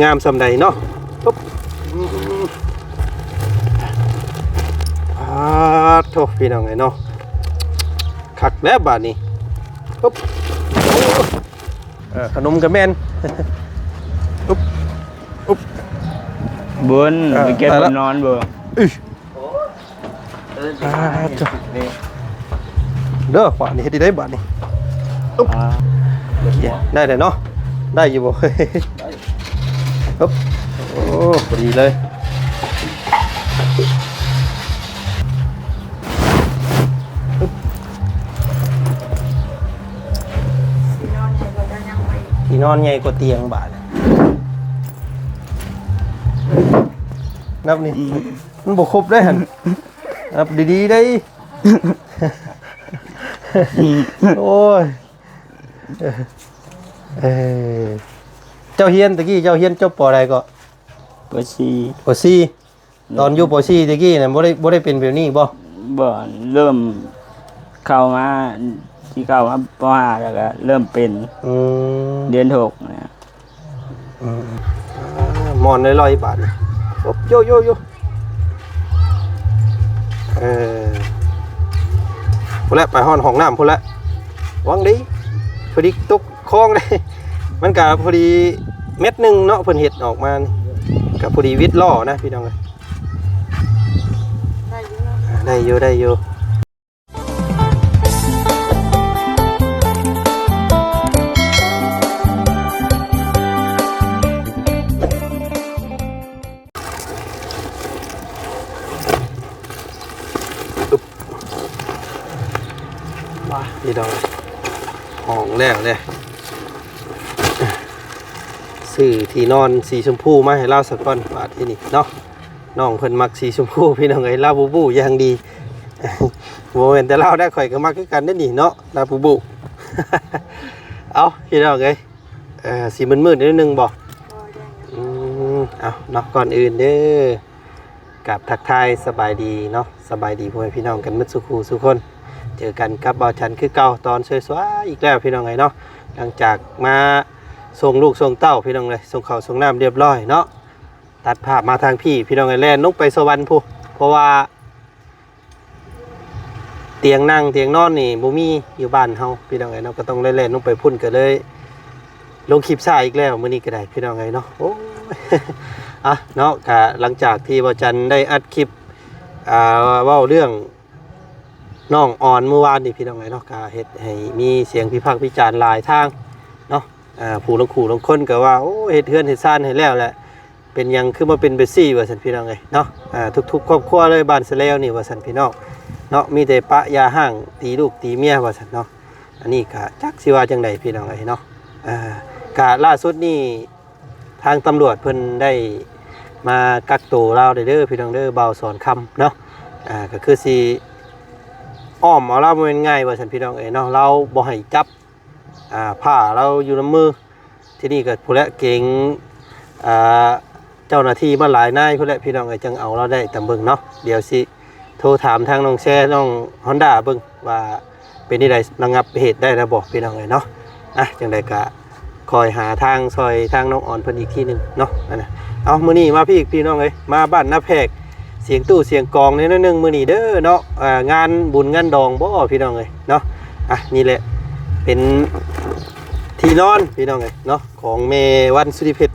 งามสำใดเนาะปุ๊บโทษพี่น้องไงเนาะคักแล้วบาดนี้ปุ๊บขนมกระแมนปุ๊บปุ๊บ Buồn, bị kết buồn non bờ. เด้อขวานี่เฮ็ดได้บาดนี้ปุ๊บได้เลยเนาะได้อยู่บ่ปุ๊บโอ้พอดีเลยที่นอนใหญ่กว่าเตียงบาทนับนี่มันบ่ครบได้หั่นนับดีๆได้โอ้ยเจ้าเฮียนตะกี้เจ้าเฮียนจบปอใดก็ Bữa xì ปอซี่ตอนอยู่ปอซี่ตะกี้น่ะบ่ได้เป็นแบบนี้บ่ bữa lơm khâu má chỉ khâu má po hà rồi cả lơm pin เดือน 6เนี่ย หมอนร้อยบาทปุ๊บโยพุ่นละไปห้องน้ำพุ่นละวังดีพอดีตกคลองเลยมันก็พอดีเม็ดนึงเนาะเพิ่นเฮ็ดออกมาก็พอดีวิทย์ล้อนะพี่น้องเอ้ยได้อยู่พี่น้องห้องแล้วเลยซื้อที่นอนสีชมพูมาให้เล่าสักก้อนบาทที่นี่เนาะน้องเพิ่นมักสีชมพูพี่น้องเอ้ยลาบูบูอย่างดีโมเมนแต่เล่าได้ข่อยก็มักคือกันได้นี่เนาะลาบูบู เอาพี่น้องเอ้ยสีมืดๆนิดนึงบอกเอาเนาะก่อนอื่นเด้อกับทักทายสบายดีเนาะสบายดีพ่อแม่พี่น้องกันมึดสุขูสุคนเจอกันกับบ่าวฉันคือเก่าตอนสวยๆอีกแล้วพี่น้องไงเนาะหลังจากมาส่งลูกส่งเต้าพี่น้องเลยส่งข้าวส่งน้ำเรียบร้อยเนาะตัดภาพมาทางพี่น้องไงแล่นลงไปสวรรค์ผู้เพราะว่าเตียงนั่งเตียงนอนนี่บ่มีอยู่บ้านเฮาพี่น้องไงเนาะก็ต้องแล่นลงไปพุ่นก็เลยลงคลิปซ่าอีกแล้วมื้อนี้ก็ได้พี่น้องไงเนาะโอ้อ่ะเนาะก็หลังจากที่บ่าวจันได้อัดคลิปเว้าเรื่องน้องอ่อนเมื่อวานนี่พี่น้องไงเนาะก็เฮ็ดให้มีเสียงพิพากษ์วิจารณ์หลายทางเนาะผู้ลงขู่ลงคนก็ว่าโอ้เฮ็ดเฮือนเฮ็ดซ่านให้แล้วแหละเป็นยังคือมาเป็นเบสซี่ว่าซั่นพี่น้องไงเนาะทุกครอบครัวเลยบ้านสะแล้วนี่ว่าซั่นพี่น้องเนาะมีแต่ปะยาห้างตีลูกตีเมียว่าซั่นเนาะอันนี้ก็จักสิว่าจังไดพี่น้องไงเนาะก็ล่าสุดนี่ทางตำรวจเพิ่นได้มากักตัวเราเด้อพี่น้องเด้อเบาสอนคำเนาะก็คือสิอ้อมเอาเราเป็นง่ายว่าสันพี่น้องเนาะเราบ่ให้จับผ้าเราอยู่ในมือที่นี่ก็ผู้ละเก่งเจ้าหน้าที่มาหลายนายผู้ละพี่น้องจังเอาเราได้ตามเบิ่งเนาะเดี๋ยวสิโทรถามทางน้องแช่น้องฮอนด้าเบิ่งว่าเป็นนี่ใดระงับเหตุได้นะบอกพี่น้องเนาะจังใดก็คอยหาทางซอยทางน้องอ่อนเพิ่นอีกที่นึงเนาะเอามื้อนี้มาพี่น้องมาบ้านนาแพกเสียงตู้เสียงกองนิดนึงมื้อนี้เด้อเนาะงานบุญงานดองบ่พี่น้องเนาะนี่แหละเป็นที่นอนพี่น้องเนาะของเมวันสุริเพชร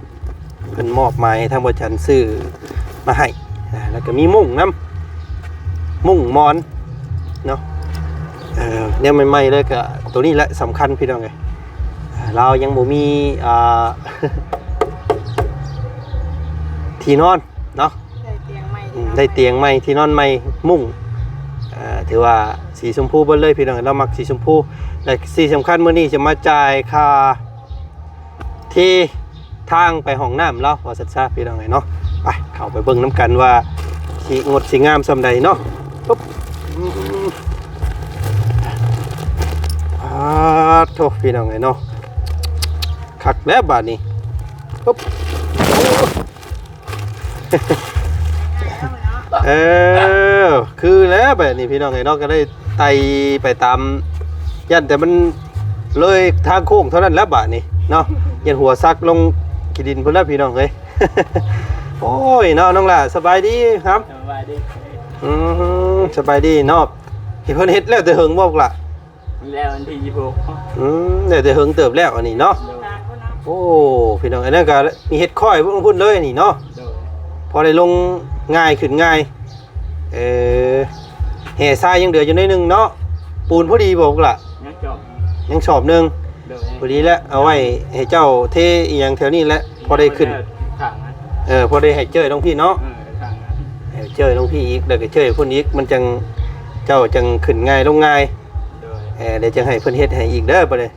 เพิ่นมอบหมายทางบ่จันซื้อมาให้แล้วก็มีมุ้งน้ำมุ้งมอนเนาะเนี่ยใหม่ๆเลยก็ตัวนี้แหละสำคัญพี่น้องเรายังบ่มีที่นอนเนาะได้เตียงใหม่ที่นอนใหม่มุ้งถือว่าสีชมพูเบิ้ลเลยพี่น้องเรามักสีชมพูและสีสำคัญมื้อนี้จะมาจ่ายค่าที่ทางไปห้องน้ำเราพอสัตว์พี่น้องเนาะไปเข้าไปเบิ่งน้ำกันว่าสีงดสีงามสำใดเนาะปุ๊บโทษพี่น้องเนาะคักแล้วบาดนี้ปุ๊บคือแล้วแบบนี้พี่น้องเนาะก็ได้ไต่ไปตามยันแต่มันเลยทางโค้งเท่านั้นแล้วบาดนี้เนาะยันหัวซักลง ขี้ดินพุ่นแล้วพี่น้องเอ้ย โอ้ยเนาะน้องล่ะสบายดีครับ สบายดี สบายดีเนาะที่เพิ่นเฮ็ดแล้วแต่เฮิงบ่ล่ะ แล้ววันที่26 แล้วแต่เฮิงเติบแล้วอันนี้เนาะโอ้พี่น้องอันนั้นก็มีเฮ็ดค่อยพุ่นเลยนี่เนาะ โดย พอได้ลงง่ายขึ้นง่ายแห่ทรายยังเหลืออยู่นิดนึงเนาะปูนพอดีบ่ล่ะ ยังจบ ยังชอบหนึง โดย พอดีแล้วเอาไว้ให้เจ้าเทอีหยังแถวนี้แหละพอได้ขึ้น ขังนะ พอได้ให้เจ้ยน้องพี่เนาะ ขังนะ ให้เจ้ยน้องพี่อีกแล้วก็เจ้ยพุ่นอีกมันจังเจ้าจังขึ้นง่ายลงง่าย โดย เดี๋ยวจะให้เพิ่นเฮ็ดให้อีกเด้อบ่ได้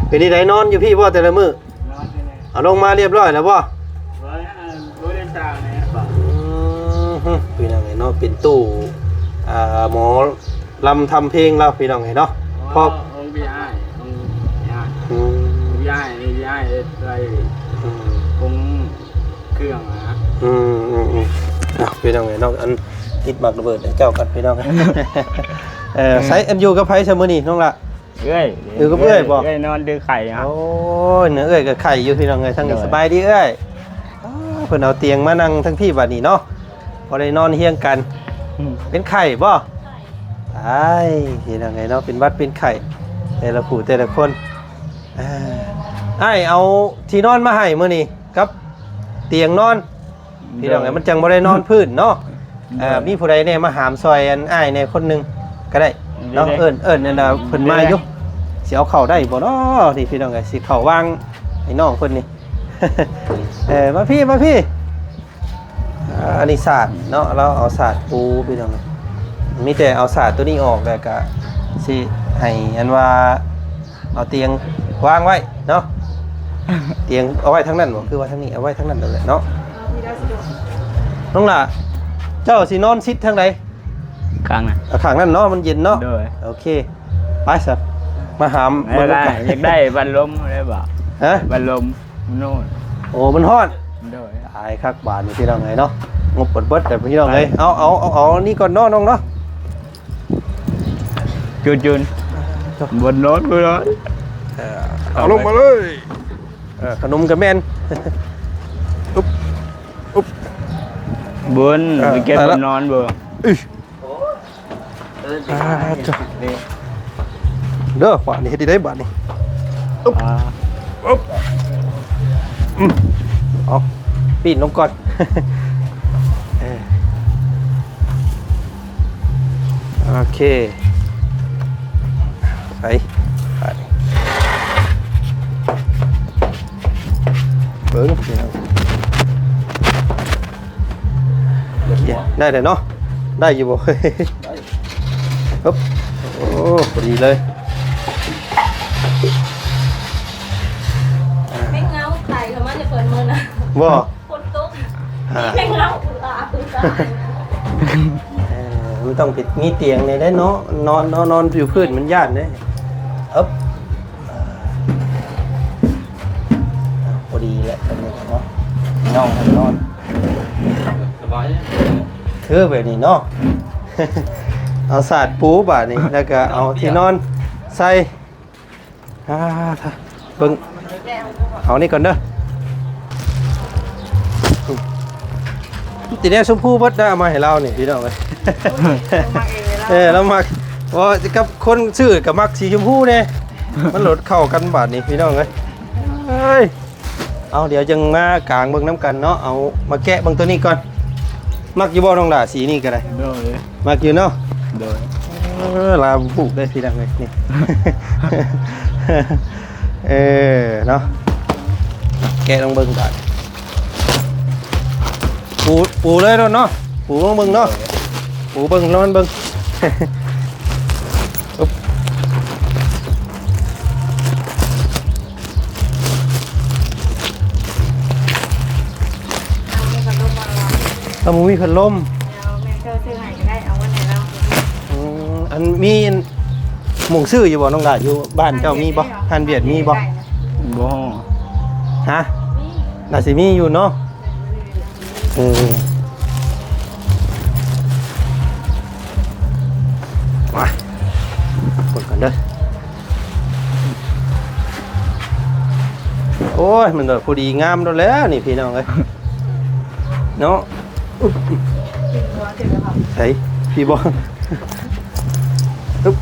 เป็นนี่ได้นอนอยู่พี่บ่แต่ละมื้อน อนที่ไหน เอาลงมาเรียบร้อยแล้วบ่ ว่ารู้ได้ทางเนี่ยบอก พี่น้องไอ้เนาะเป็นตู้หมอลำทำเพลงเราพี่น้องไอ้เนาะพอ องค์พี่อ้ายองค์พี่อ้ายพี่อ้ายอะไรองค์เครื่องนะ พี่น้องไอ้เนาะอันติดหมักระเบิดเจ้ากันพี่น้อง ใช้อันอยู่กับไผซะมื้อนี้น้องล่ะ เอ้ย อยู่กับเอ้ยบ่ เอ้ยนอนดื้อไข่ครับ โอ้ยเนื้อเอ้ยกับไข่อยู่พี่น้องเอ้ยทั้งนี้สบายดีเอ้ยเพิ่นเอาเตียงมานั่งทั้งพี่บัดนี้เนาะพอได้นอนเฮียงกันเป็นไข่บ่ตายพี่น้องไอ้เนาะเป็นวัดเป็นไข่แต่ละผู้แต่ละคนเอาที่นอนมาให้มื้อนี้กับเตียงนอนพี่น้องไอ้มันจังบ่ได้นอนพื้นเนาะมีผู้ใดแน่มาหามซอยอันอ้ายแน่คนนึงก็ได้เนาะเอิ้นนั่นน่ะเพิ่นมาอยู่สิเอาเข้าได้บ่เนาะนี่พี่น้องไอ้สิเข้าวางไอ้น้องเพิ่นนี่ มาพี่อันนี้ศาสตร์เนาะเราเอาศาสตร์ปูพี่น้องมีแต่เอาศาสตร์ตัวนี้ออกแล้วก็สิให้อันว่าเอาเตียงวางไว้เนาะ เตียงเอาไว้ทั้งนั้นบ่คือว่าทั้งนี้เอาไว้ทั้งนั้นเลยเนาะน้องล่ะเจ้าสินอนซิดทางใด ข้างนะ ข้างนั้นเนาะมันเย็นเนาะ โดย โอเคไปสับมาหาม ไม่ได้อยากได้บันลมได้บ่ ฮะ บันลมโน่น โอ้มันฮ้อน โดย ตายคักบาทนี่พี่น้องไงเนาะงบเปิดแต่พี่น้องเลยเอานี่ก่อนเนาะน้องเนาะ จุนบนรถกูรถ เอาลงมาเลยขนมกับแมน บนไปเก็บบนนอนบ่ เด้อบาทนี่เฮ็ดได้บาทนี่เอาปีนลงก่อน โอเคไปเบิ้งได้เลยเนาะได้อยู่บ่ ปึ๊บโอ้พอดีเลย ไม่เงาไข่เขามาจะเปิดมือนะ บ่ คนตุ๊กไม่เงาอุตามันต้องปิดมีเตียงในได้เนาะนอนอยู่พื้นมันย่านเด้อึ๊บพอดีแหละตอนนี้เนาะนอนสบายคือแบบนี้เนาะ เอาสาดปูบาดนี้แล้วก็เอาที่นอนใส่เบิ่งเอานี่ก่อนเด้อตีนี้ชมพู่เบิดได้เอามาให้เรานี่พี่น้องเลย เรามักว่ากับคนชื่อกับมักสีชมพูเนี่ยมันหลดเข้ากันบาดนี่พี่น้องเลยเอาเดี๋ยวจังมากลางเบิ่งน้ำกันเนาะเอามาแกะเบิ่งตัวนี้ก่อนมักอยู่บ่น้องด่าสีนี่ก็ได้ โดย มักอยู่เนาะ โดย ลาปลูกได้พี่น้องเลยนี่ เนาะแกะลองเบิ่งบาดปูเลยเนาะปูลองเบิ่งเนาะปูเบิ่งนอนเบิ่ง เอาหมูมีพัดลม เอาแม่เธอซื้อให้ก็ได้เอาวันไหนเรา อันมีหม่งซื้ออยู่บ่น้องดาอยู่บ้านเจ้ามีบ่ฮันเบียดมีบ่ บ่ ฮะน่าสิมีอยู่เนาะมากดก่อนเด้อโอ้ อ้ยมันแบบพอดีงามแล้วนี่พี่น้องเอ้ยเนาะใส่พี่บอลปึ๊บ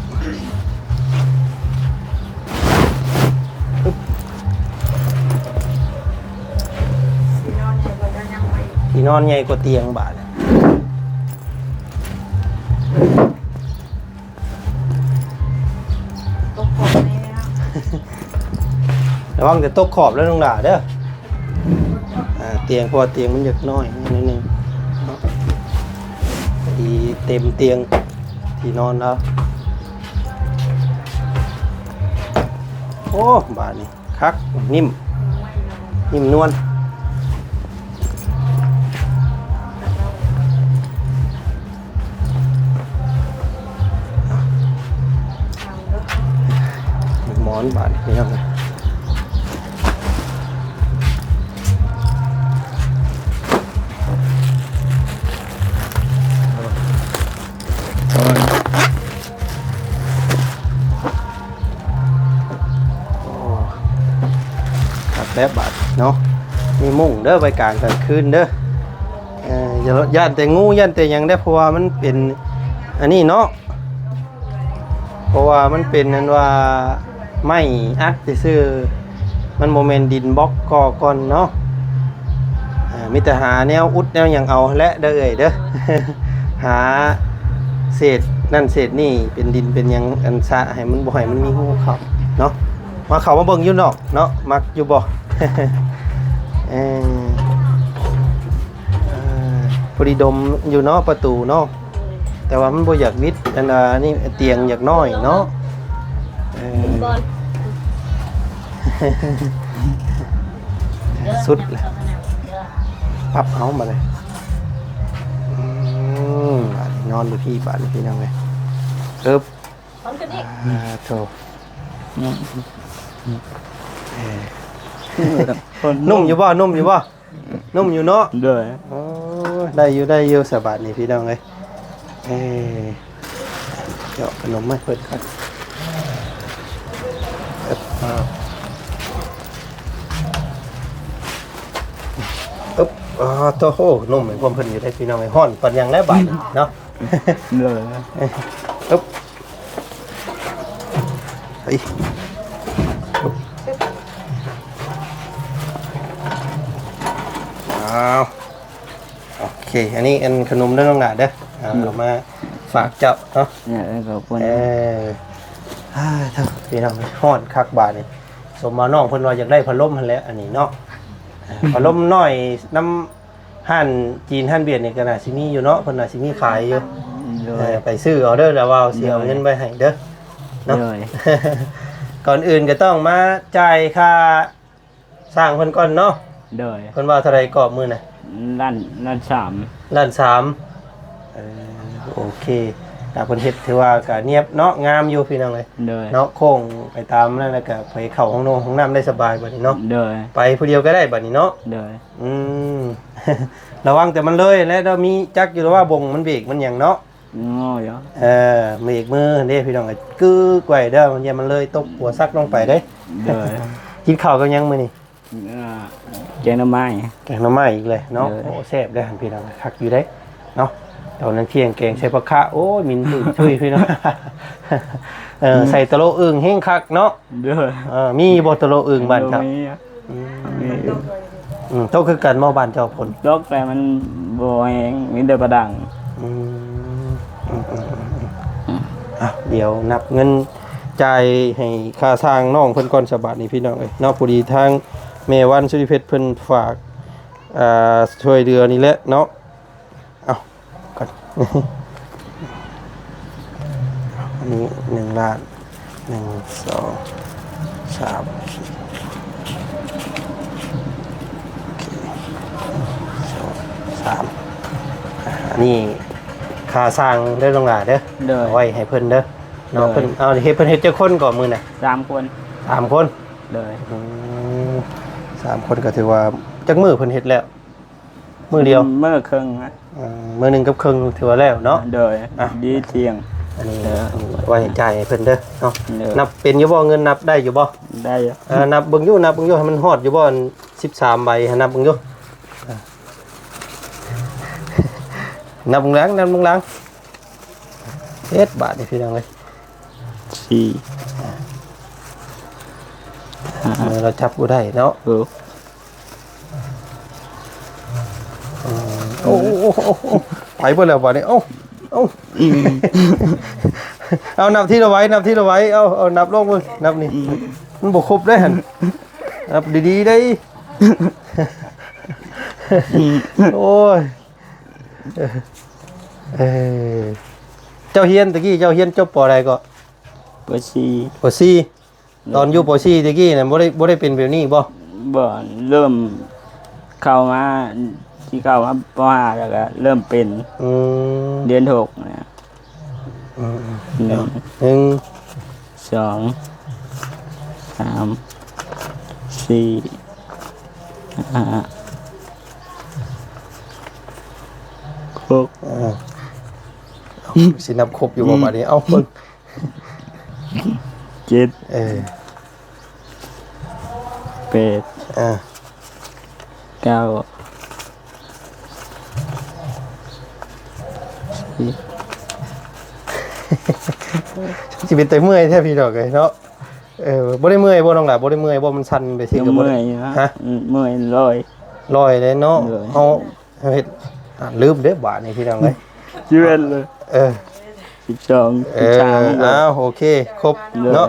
ปึ๊บที่นอนใหญ่กว่าเตียงบาทระวังจะตกขอบแล้วน้องหล่าเด้อเตียงเพราะว่าเตียงมันเยอะน้อยนิดนึงดีเต็มเตียงที่นอนแล้วโอ้บาทนี่คักนิ่มนวลหมอนบาทนี่ครับแบบบาทเนาะมีมุ้งเด้อไปกลางกลางคืนเด้ออย่าย่านแต่งูย่านแต่ยังได้เพราะว่ามันเป็นอันนี้เนาะเพราะว่ามันเป็นนั้นว่าไม้อัดซื่อมันโมเมนดินบล็อกก่อก่อนเนาะมีแต่หาแนวอุดแนวอย่างเอาและเด้อเอ่ยเด้อ หาเศษนั่นเศษนี่เป็นดินเป็นยังอันซะให้มันบ่ให้มันมีงูเข้าเนาะมาเขามาเบิ่งอยู่นอกเนาะมักอยู่บ่ พอดีดมอยู่เนาะประตูเนาะแต่ว่ามันบ่อยากวิดอันนี้เตียงอยากน้อยเนาะบอล สุดเลยปรับเอามาเลยนอนอยู่ที่บ้านพี่น้องเลยปึ๊บโถนุ่มอยู่บ่นุ่มอยู่เนาะได้อยู่สบายนี่พี่น้องเลยเจาะขนมไม่เปิดครับปึ๊บโตโหนุ่มเหมือนความเพิ่นอยู่ได้พี่น้องเลยฮ้อนปันยังแล้วบาดเนาะปึ๊บเฮ้ยโอเคอันนี้อันขนมเรื่องหนาเด้อเอามาฝากเจ้าเนาะขอบคุณพี่น้องฮ้อนคักบาดนี่สมมาน้องเพิ่นว่าอยากได้พัดลมหั่นแหละอันนี้เนาะพัดลมน้อยน้ำห้านจีนห้านเวียดนี่ก็น่าสิมีอยู่เนาะเพิ่นน่าสิมีขายอยู่ไปซื้อเอาเด้อแล้วว่าสิเอาเงินไปให้เด้อเนาะก่อนอื่นก็ต้องมาจ่ายค่าสร้างเพิ่นก่อนเนาะเพิ่นว่าเท่าไหร่ก็มื้อน่ะล้าน3โอเคแต่เพิ่นเฮ็ดถือว่าก็เนียบเนาะงามอยู่พี่น้องเลยเนาะโค้งไปตามนั่นแล้วก็ไปเข้าห้องน้ำได้สบายบัดนี้เนาะไปผู้เดียวก็ได้บัดนี้เนาะระวังแต่มันเลยแล้วเรามีจักอยู่ว่าบงมันเบรกมันหยังเนาะเบรกมือเด้พี่น้องกึกไว้เด้อมันอย่ามันเลยตกหัวซักลงไปเด้กินข้าวกันยังมื้อนี้แกงหน่อไม้อีกเลยเนาะโอ้แซ่บได้หั่นพี่น้องคักอยู่ได้เนาะตอนนั้นเที่ยงแกงใส่ผักคะโอ้ยมินช่วยพี่น้องใส่ตะโลอึ่งแห้งคักเนาะมีบ่ตะโลอึ่งบ้านครับโตคือกันหม้อบ้านเจ้าผลดอกแต่มันบ่แห้งมีแต่ประดังเดี๋ยวนับเงินจ่ายให้ค่าสร้างน้องเพิ่นก่อนฉบับนี้พี่น้องเอ้ยเนาะพอดีทางแม่วันสุริเพชรเพิ่นฝากช่วยเดือนี่แหละเนาะเอาก่อนอันนี้1 ล้าน1 2 3อันนี้ค่าสร้างได้ลงหลาเด้อไว้ให้เพิ่นเด้อเนาะเพิ่นเอาเฮ็ดเพิ่นเฮ็ดจักคนก่อนมื้อน่ะ3 คนเลย3 คนก็ถือว่าจักมื้อเพิ่นเฮ็ดแล้วมื้อเดียวมื้อครึ่งมื้อนึงกับครึ่งถือว่าแล้วเนาะดีเที่ยง อันนี้ไว้จ่ายให้เพิ่นเด้อเนาะ เด้อ นับเป็นอยู่บ่เงินนับได้อยู่บ่ ได้อยู่ นับเบิ่งอยู่ให้มันฮอดอยู่บ่อัน13ใบให้นับเบิ่งอยู่นับเบิ่งหลังเฮ็ดบาทนี่พี่น้องเอ้ย สี่ เราจับบ่ได้เนาะ หก โอ้ไปเบ่แล้วบาดนี้เอ้าเอานับที่เราไว้เอานับลงเบิ่งนับนี่มันบ่ครบได้หั่นนับดีๆได้โอ้ยเจ้าเฮียนตะกี้เจ้าเฮียนจบปอใดก็ ปสี่ ปอซี่ตอนอยู่ปอซี่ตะกี้น่ะบ่ได้เป็นแบบนี้บ่ บ่เริ่มเข้ามาที่เข้ามาปห้าแล้วก็เริ่มเป็น เดือนหกนะหนึ่ง 1 สองสามสี่ห้าหก สินับครบอยู่บ่บัดนี้เอ้าเบิ่ง เจ็ด แปดเก้าสิบ สิเป็นแต่เมื่อยแท้พี่ดอกเอ้ยเนาะบ่ได้เมื่อยบ่น้องหล่ะบ่ได้เมื่อยบ่มันสั่นไปสิก็บ่ เมื่ ได้ อยนะ ฮะ เมื่อยลอย ลอยเลยเนาะ เลย เฮาเฮ็ดลืมเด้อบาดนี้พี่น้องเอ้ย เยือนเลย เออ 12 13 อ้าวโอเคครบเนาะ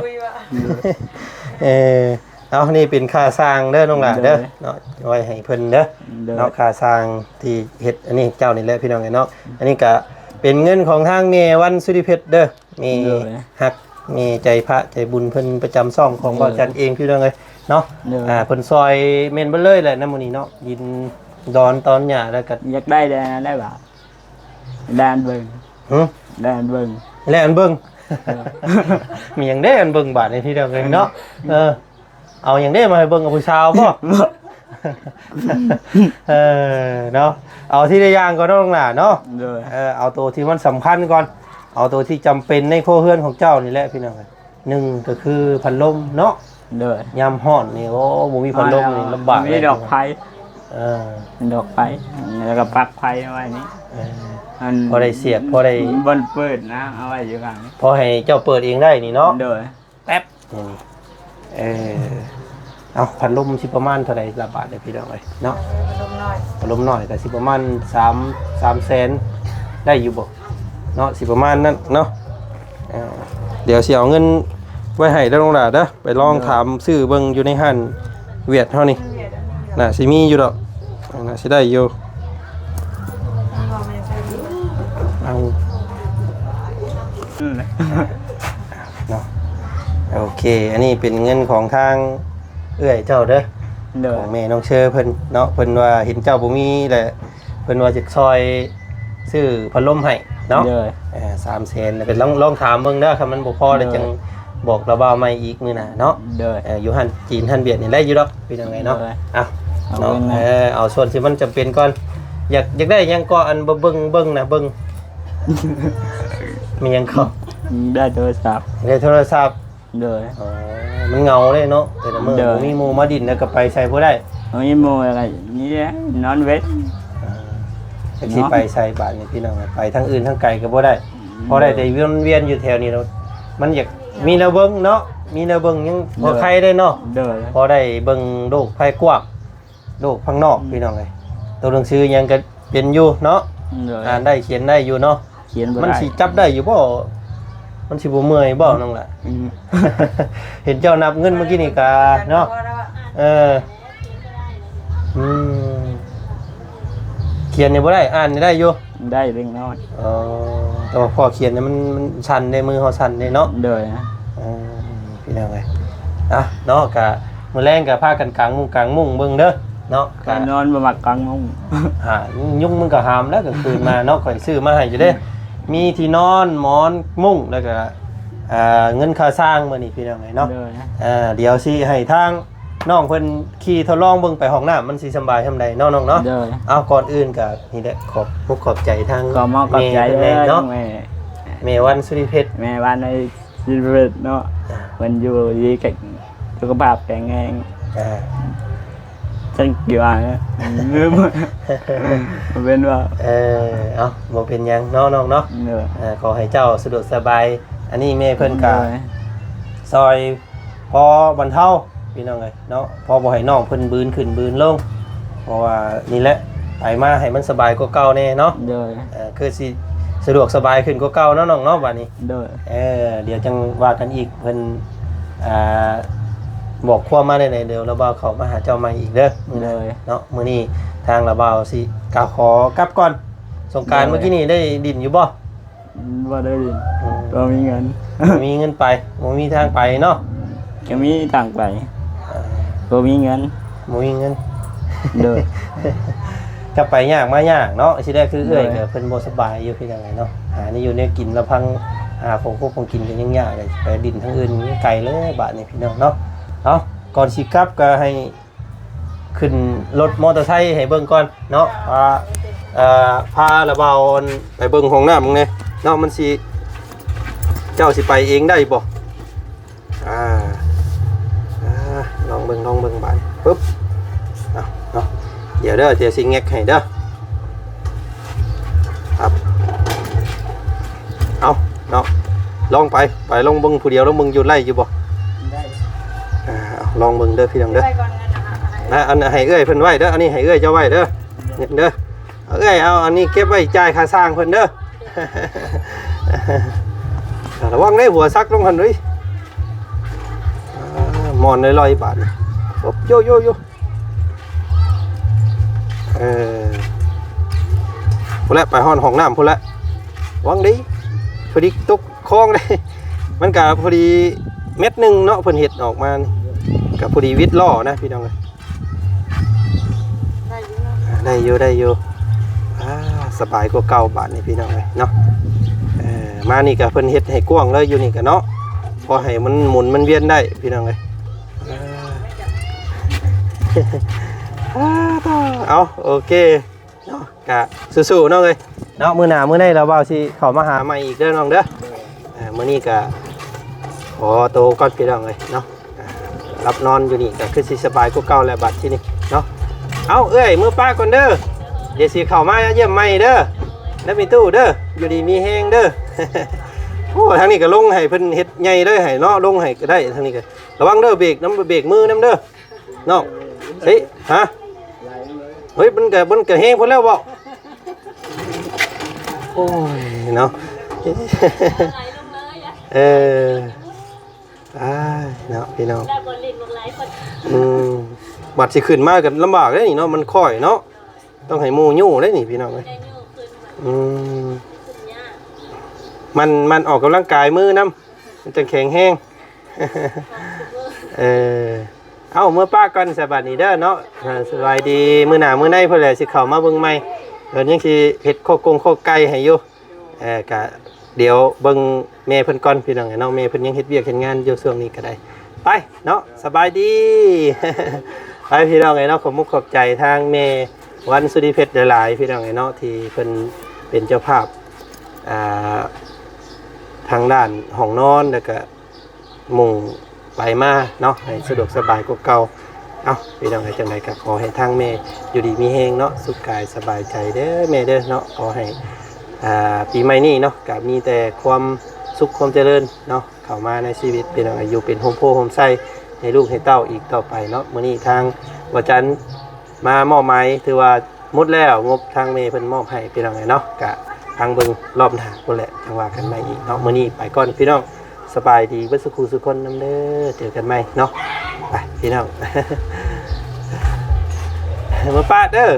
เอานี่เป็นค่าสร้างเด้อน้องหล่ะเด้อเนาะไว้ให้เพิ่นเด้อเนาะค่าสร้างที่เฮ็ดอันนี้เจ้านี่แหละพี่น้องเนาะอันนี้ก็เป็นเงินของทางเมวันสุริเพชรเด้อมีฮักมีใจพระใจบุญเพิ่นประจำซ่องของบ่าวจันเองพี่น้องเอ้ยเนาะเพิ่นซอยเม่นเบิดเลยแหละนำมื้อนี้เนาะยินดอนตอนหญ้าแล้วก็ อยากได้ได้บ่ด้านเบิ่ง หึ ด้านเบิ่ง แล้วอันเบิ่งมีหยังได้อันเบิ่งบาดนี้พี่น้องเอ้ยเนาะเอาหยังได้มาให้เบิ่งกับผู้สาวบ่ เนาะเอาที่ได้ย่างก็ต้องล่ะเนาะ เลย เอาตัวที่มันสำคัญก่อนเอาตัวที่จำเป็นในครัวเรือนของเจ้านี่แหละพี่น้องหนึ่งก็คือพัดลมเนาะ เลย ยามฮ้อนนี่โอ้บ่มีพัดลมนี่ลำบาก มีดอกไผ่ ดอกไผ่แล้วก็ปลักไผ่เอาไว้นี่ พอได้เสียบพอได้ บนเปิดนะเอาไว้อยู่ข้างนี้ พอให้เจ้าเปิดเองได้นี่เนาะ เลย แป๊บนี่เอาพัดลมสิประมาณเท่าไหร่ละบาทเด้พี่น้องเอ้ยเนาะพัดลมน้อยก็สิประมาณ3แสนได้อยู่บ่เนาะสิประมาณนั้นเนาะเดี๋ยวสิเอาเงินไว้ให้ได้ลงล่ะเด้อไปลองถามซื้อเบิ่งอยู่ในห้างเวียดเฮานี่น่ะสิมีอยู่ดอกน่ะสิได้อยู่เอาเนาะโอเคอันนี้เป็นเงินของทางเอื้อยเจ้าเด้อ เล ขอย งแม่น้องเชอเพิ่นเนาะเพิ่นว่าเห็นเจ้าบ่มีแหละเพิ่นว่าจะซอยซื้อพัดลมให้เนาะ เลย 3แสนเป็นลองถามเบิ่งเด้อคันมันบ่พอแล้วจังบอกระบาวใหม่อีกมื้อหน้าเนาะ เลย อยู่หันจีนหันเวียดนี่ได้อยู่ดอกเป็นจังไงเนาะเอาเนาะเอาส่วนที่มันจำเป็นก่อนอยากได้หยังก็อันเบิ่งนะเบิ่งมีหยังก็ ได้โทรศัพท์ ได้โทรศัพท์ เลย มันเหงาเลยเนาะแต่ละมื้อบ่มีหมู่มาดินแล้วก็ไปใส่บ่ได้ มีโมอะไรนี่แหละนอนเวท จะสิไปใส่บาทนี่พี่น้องไปทั้งอื่นทั้งไกลก็บ่ได้พอได้แต่เวียนอยู่แถวนี้เนาะมันอยากมีแนวเบิ่งเนาะมีแนวเบิ่งยังพอใครได้เนาะ เลย พอได้เบิ่งโลกภายกว้างโลกข้างนอกพี่น้องเอ้ยตัวหนังสือยังก็เป็นอยู่เนาะ เลย อ่านได้เขียนได้อยู่เนาะ เขียนบ่ มัน ได้ สิจับได้อยู่บ่มันสิบ่เมื่อยบ่น้องล่ะ เห็นเจ้านับเงินเมื่อกี้นี่กะเนาะอืมเขียนนี่บ่ได้อ่านนี่ได้อยู่ ได้เล็กน้อย แต่ว่าพอเขียนเนี่ยมันสั่นในมือเฮาสั่นเด้เนาะ เลยนะ พี่น้องเอ้ยเนาะกะมื้อแรงก็พากันกางมุ้งเบิ่งเด้อเนาะ การนอนบ่มักกลางมุ้ง ยุงมันก็หามแล้วกลางคืนมาเนาะข่อยซื้อมาให้อยู่เด้มีที่นอนหมอนมุ้งแล้วก็เงินค่าสร้างมื้อนี้พี่น้องเอ้ยเนาะ เลยนะ เดี๋ยวสิให้ทางน้องเพิ่นขี่ทดลองเบิ่งไปห้องน้ำมันสิสำบายซำใดเนาะน้องเนาะ เลย เอาก่อนอื่นก็นี่แหละขอบใจทาง ก็มองกับใจ แม่ เลย เนาะ แม่ แม่วันสุริเพชร แม่บ้านในชีวิตเนาะมันอยู่ดีกับสุขภาพแข็งแรง อ่า ฉันกี่วันเนี่ยลืมมันเป็นว่า เอาบ่เป็นหยังเนาะน้องเนาะ เนอะ ขอให้เจ้าสะดวกสบายอันนี้แม่เพิ่นก็ซอยพอบรรเทาพี่น้องเอ้ยเนาะพอบ่ให้น้องเพิ่นบืนขึ้นบืนลงเพราะว่านี่แหละไปมาให้มันสบายกว่าเก่าแน่เนาะ เด้อ คือสิสะดวกสบายขึ้นกว่าเก่าเนาะน้องเนาะบัดนี้ เด้อ เดี๋ยวจังว่ากันอีกเพิ่นบอกความมาได้ไหนเดี๋ยวเราบ่าวเขามาหาเจ้าใหม่อีกเด้อมื้อ เล นี้ ย เนาะมื้อนี้ทางเราบ่าวสิกล่าวขอกลับก่อนสงกรานต์เมื่อกี้นี่ได้ดินอยู่บ่ ว่าได้ดินก็มีเงิน บ่มีเงินไปบ่มีทางไปเนาะ ก็มีต่างไปก็มีเงิน บ่มีเงิน เด้อ จะไปยากมายากเนาะสิได้คือเอื้อย ได้ ก็เพิ่นบ่สบายอยู่คือจังไดเนาะหานี่อยู่เนี่ยกินแล้วพังหาของพวกของกินก็ยังยากเลยไปดินทางอื่นนี่ไกลเลยบาดนี้พี่น้องเนาะเอาก่อนสิกลับก็ให้ขึ้นรถมอเตอร์ไซค์ให้เบิ่งก่อนเนาะพาระเบาไปเบิ่งห้องน้ำมึงเนี่ยเนาะมันสิเจ้าสิไปเองได้บ่ลองเบิ่งบาดปึ๊บเอาเนาะเดี๋ยวสิแงกให้เด้อครับเอาเนาะลองไปลองเบิ่งผู้เดียวลองเบิ่งอยู่ไร่อยู่บ่เอาลองเบิ่งเด้อพี่น้องเด้ออันให้เอ้ยเพิ่นไว้เด้ออันนี้ให้เอ้ยเจ้าไว้เด้อเนี่ยเด้อเอาเอ้ยเอาอันนี้เก็บไว้จ่ายค่าสร้างเพิ่นเด้อ ระวังได้หัวซักลงหั่นเด้ยหมอนลอยๆบาทโยพุ่นละไปห้องน้ำพุ่นละวังดีพอดีตกคลองเลยมันกะพอดีเม็ดหนึ่งเนาะเพิ่นเห็ดออกมากับพอดีวิทย์ล่อนะพี่น้องเลยได้อยู่สบายกว่าเก่าบาทนี่พี่น้องเลยเนาะมานี่กะเพิ่นเห็ดให้กว้างเลยอยู่นี่กะเนาะพอให้มันหมุนมันเวียนได้พี่น้องเลยเอาโอเคเนาะกะสู้ๆน้องเลยเนาะมื้อหน้ามื้อในเราเบาสิเข้ามาหาใหม่อีกเด้อน้องเด้อมื้อนี้กะขอโตก่อนพี่น้องเลยเนาะรับนอนอยู่นี่ก็คือสิสบายกว่าเก่าแล้วบัดที่นี่เนาะเอาเอ้ยมื้อป้าก่อนเด้อเดี๋ยวสิเข้ามาเยี่ยมใหม่เด้อแล้วมีตู้เด้ออยู่ดีมีแฮงเด้อ โอ้ทางนี้ก็ลงให้เพิ่นเฮ็ดใหญ่เลยให้เนาะลงให้ก็ได้ทางนี้ก็ระวังเด้อเบรกเบรกมือน้ำเด้อเนาะเฮ้ยฮะเฮ้ยมันก็แห้งพุ่นแล้วบ่โอ้ยเนาะเนาะพี่น้องบัดสิขึ้นมากันลำบากเลยนี่เนาะมันค่อยเนาะต้องให้หมู่ยู่เลยนี่พี่น้องเลยมันออกกำลังกายมือน้ำมันจะแข็งแห้ง เอาเมื่อป้าก่อนสบายดีเด้อเนาะสบายดีมื้อหน้ามื้อในเพิ่นแหละสิเข้ามาเบิ่งใหม่เพิ่นยังสิเฮ็ดโคไก่ให้อยู่ก็เดี๋ยวเบิ่งแม่เพิ่นก่อนพี่น้องเนาะแม่เพิ่นยังเฮ็ดเวียกเฮ็ดงานอยู่ช่วงนี้ก็ได้ไปเนาะสบายดี ไปพี่น้องเนาะขอบมุกขอบใจทางแม่วันสุริเพชรหลายๆพี่น้องเนาะที่เพิ่นเป็นเจ้าภาพทางด้านห้องนอนแล้วก็มุ่งไปมาเนาะให้สะดวกสบายกว่าเก่าเอาพี่น้องให้จังไดก็ขอให้ทางแม่อยู่ดีมีแฮงเนาะสุขกายสบายใจเด้อแม่เด้อเนาะขอให้ปีใหม่นี้เนาะก็มีแต่ความสุขความเจริญเนาะเข้ามาในชีวิตพี่น้องอยู่เป็นโฮมโพโฮมไซให้ลูกให้เต้าอีกต่อไปเนาะมื้อนี้ทางวจันทร์มามอบหมายถือว่าหมดแล้วงบทางแม่เพิ่นมอบให้พี่น้องเนาะก็ทางเบิ่งรอบหน้าพุ่นแหละจังว่ากันใหม่อีกเนาะมื้อนี้ไปก่อนพี่น้องสบายดีเบิดสุขสุขคนนำเด้อเจอกันใหม่เนาะไปพี่น้อง มาป้าเด้อ